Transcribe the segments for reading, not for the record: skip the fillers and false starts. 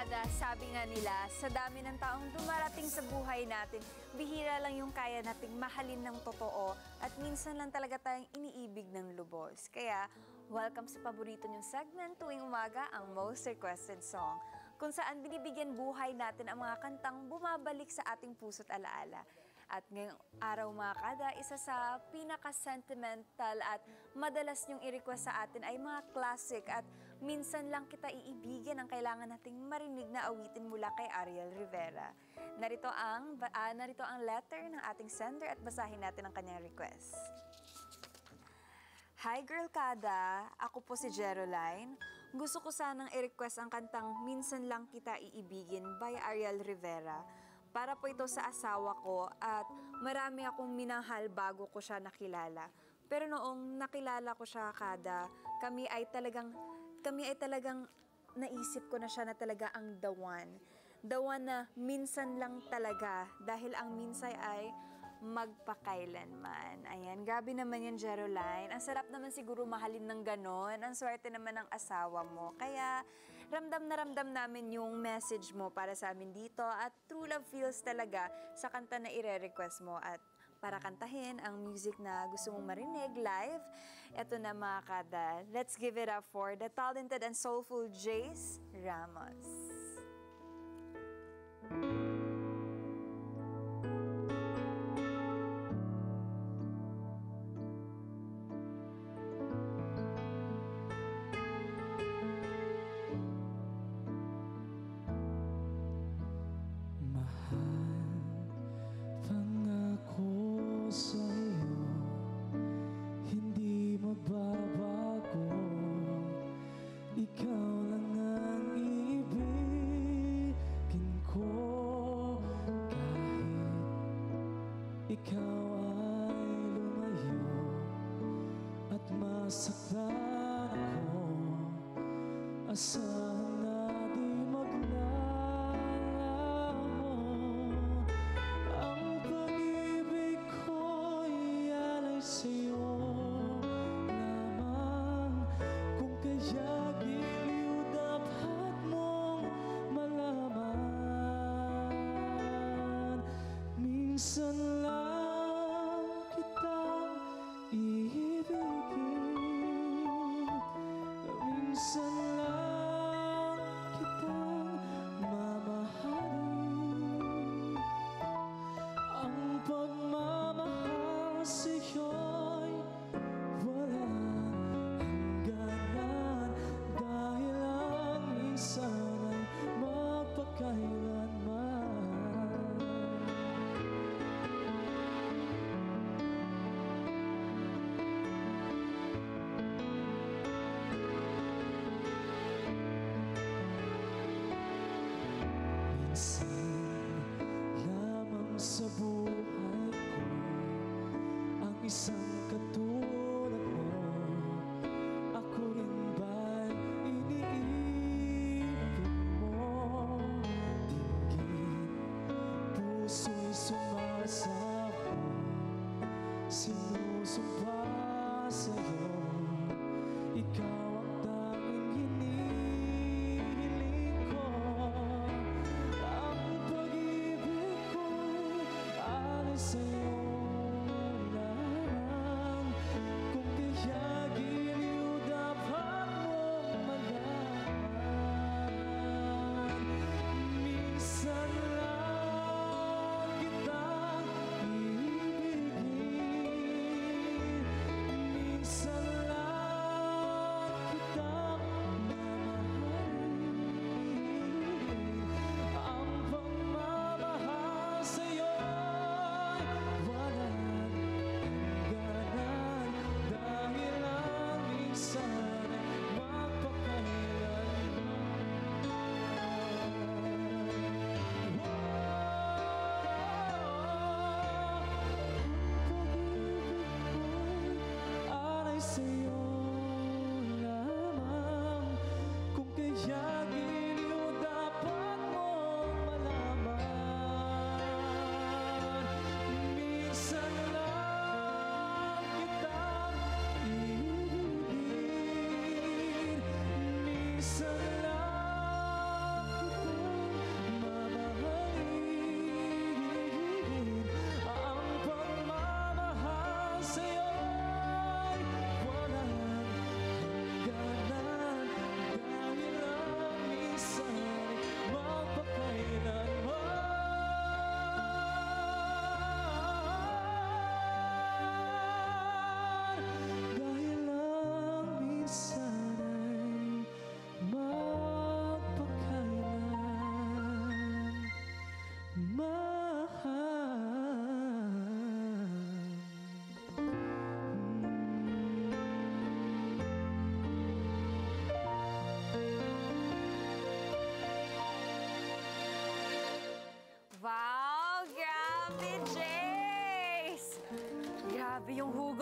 kada, sabi nga nila, sa dami ng taong dumarating sa buhay natin, bihira lang yung kaya nating mahalin ng totoo at minsan lang talaga tayong iniibig ng lubos. Kaya, welcome sa paborito niyong segment tuwing umaga, ang Most Requested Song, kung saan binibigyan buhay natin ang mga kantang bumabalik sa ating puso't alaala. At ngayong araw mga kada, isa sa pinaka-sentimental at madalas niyong i-request sa atin ay mga classic at minsan lang kita iibigin ang kailangan nating marinig na awitin mula kay Ariel Rivera. Narito ang letter ng ating sender at basahin natin ang kanyang request. Hi Girl Kada, ako po si Jeroline. Gusto ko sanang i-request ang kantang Minsan Lang Kita Iibigin by Ariel Rivera. Para po ito sa asawa ko at marami akong minahal bago ko siya nakilala. Pero noong nakilala ko siya kada, kami ay talagang naisip ko na siya na talaga ang the one. The one na minsan lang talaga dahil ang minsan ay magpakailanman. Ayan, gabi naman yan, Jeroline. Ang sarap naman siguro mahalin ng ganon. Ang swerte naman ng asawa mo. Kaya, ramdam na ramdam namin yung message mo para sa amin dito. At true love feels talaga sa kanta na ire-request mo. At para kantahin ang music na gusto mong marinig live, eto na mga kada. Let's give it up for the talented and soulful Jace Ramos. Sa'yo, hindi mababago. Ikaw lang ang ibigin ko. Kahit ikaw ay lumayo at masaktan ako, asahan na di maglaho. Sa'yo lamang, kung kaya giliw dapat mong malaman. Minsan lang kitang iibigin, minsan lang kitang mamahalin. Ang pagmamahal sa'yo'y walang hangganan, dahil ang minsan ay magpakailanman.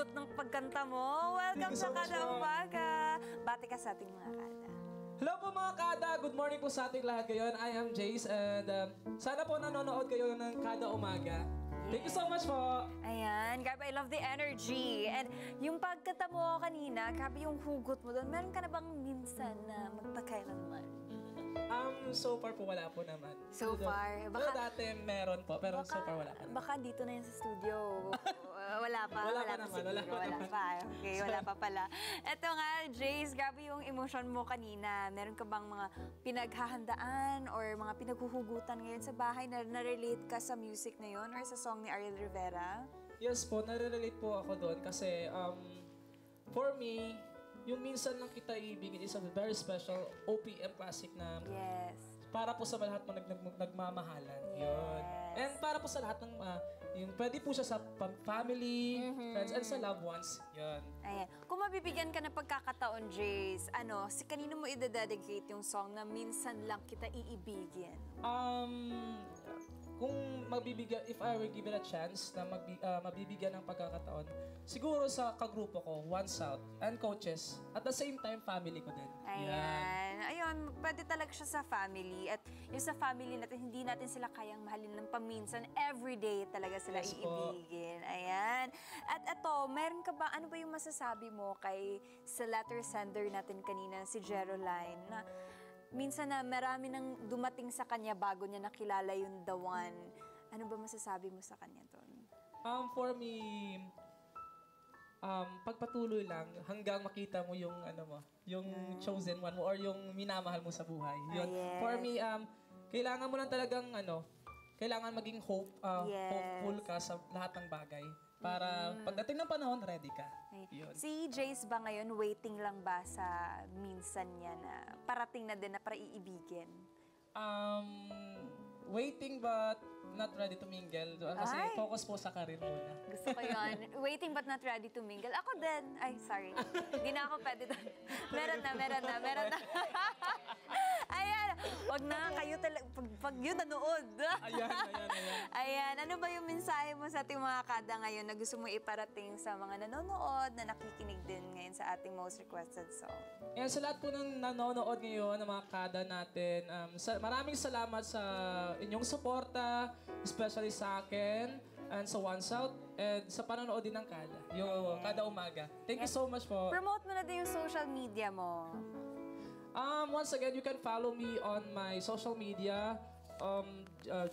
hugot ng pagkanta mo. Welcome Thank you sa so much Kada po. Umaga. Bati ka sa ating mga kada. Hello po mga kada! Good morning po sa ating lahat ngayon. I am Jace and sana po nanonood kayo ng Kada Umaga. Thank you so much po! Ayan, grabe, I love the energy. And yung pagkanta mo kanina, grabe yung hugot mo doon. Meron ka na bang minsan na magpakailanman? So far po wala po naman. So far? Pero dati meron po, pero so far wala po naman. Baka dito na yan sa studio. Wala pa. Wala pa naman, siguro. wala pa naman. Okay, wala pa pala. Eto nga, Jace, grabe yung emotion mo kanina. Meron ka bang mga pinaghahandaan or mga pinaghuhugutan ngayon sa bahay na na-relate ka sa music na yun or sa song ni Ariel Rivera? Yes po, nare-relate po ako doon kasi for me, yung Minsan Lang Kita Iibigin is a very special OPM classic na Yes. para po sa lahat ng nagmamahalan. Yun. And para po sa lahat ng, yung pwede po siya sa family, friends, and sa loved ones. Yun. Ayan. Kung mabibigyan ka ng pagkakataon, Jace, si kanino mo i-dedicate yung song na Minsan Lang Kita Iibigin? Kung magbibigyan, if I will give it a chance na mabibigyan ng pagkakataon, siguro sa kagrupo ko, One South, and coaches, at the same time, family ko din. Ayan. Ayun, pwede talaga siya sa family. At yung sa family natin, hindi natin sila kayang mahalin ng paminsan. Everyday talaga sila Yes po. iibigin. Ayan. At eto, meron ka ba, ano ba yung masasabi mo sa letter sender natin kanina, si Jeroline, na minsan na marami nang dumating sa kanya bago niya nakilala yung the one. Ano ba masasabi mo sa kanya doon? For me, pagpatuloy lang hanggang makita mo yung yung chosen one mo or yung minamahal mo sa buhay. Yun. yes. For me, kailangan mo lang talagang kailangan maging hopeful ka sa lahat ng bagay para pagdating ng panahon ready ka. Yun. Si Jace ba ngayon, waiting lang ba sa minsan niya na parating na din na para iibigin? Waiting but not ready to mingle. Kasi Ay! focus po sa career muna. Gusto ko yun. Waiting but not ready to mingle. Ako din. Ay, sorry. Hindi na ako pwede doon. Meron na. Ayan. Wag na. Kayo talaga. Pag yun nanood. Ayan. Ayan. Ano ba yung mensahe mo sa ating mga kada ngayon na gusto mo iparating sa mga nanonood na nakikinig din ngayon sa ating most requested song? Sa lahat po ng nanonood ngayon, ng mga kada natin, maraming salamat sa inyong suporta, especially sa akin, and sa One South, and sa panonood din ng kada, yung Kada Umaga. Thank you so much po. Promote mo na din yung social media mo. Once again, you can follow me on my social media,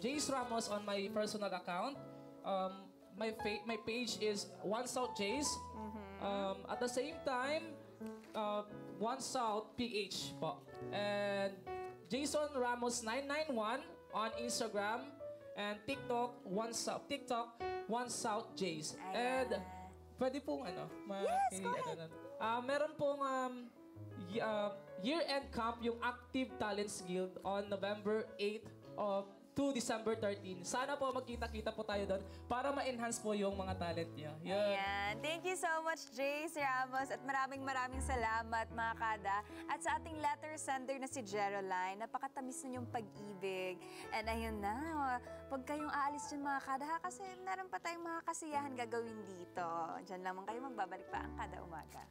Jace Ramos on my personal account. My page is One South Jace. At the same time, One South PH po. And Jason Ramos 991 on Instagram and TikTok One South Jace. And pwede pong Yes, go ahead. Meron pong year-end camp yung Active Talents Guild on November 8 to December 13. Sana po magkita-kita po tayo doon para ma-enhance po yung mga talent niya. Yun. Ayan. Thank you so much, Jace Ramos. At maraming salamat, mga kada. At sa ating letter sender na si Jeroline, napakatamis na yung pag-ibig. And ayun na, huwag kayong aalis dyan, mga kada, kasi meron pa tayong mga kasiyahan gagawin dito. Diyan lamang kayo, magbabalik pa ang Kada Umaga.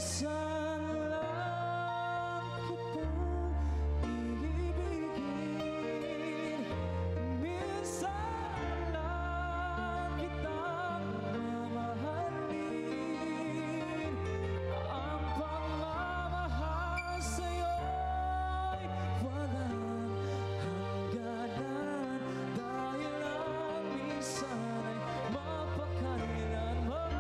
Minsan lang kita iibigin, minsan lang kita mamahalin. Ang pagmamahal sa'yo'y walang hangganan, dahil ang minsan ay mapakailanman.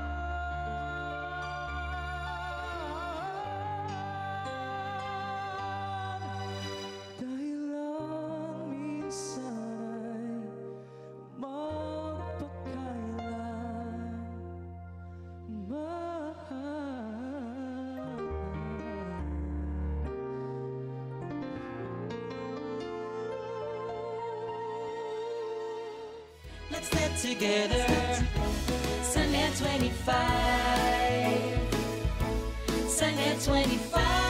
Dahil ang minsan ay Let's get together, Sunday 25. Sunday 25.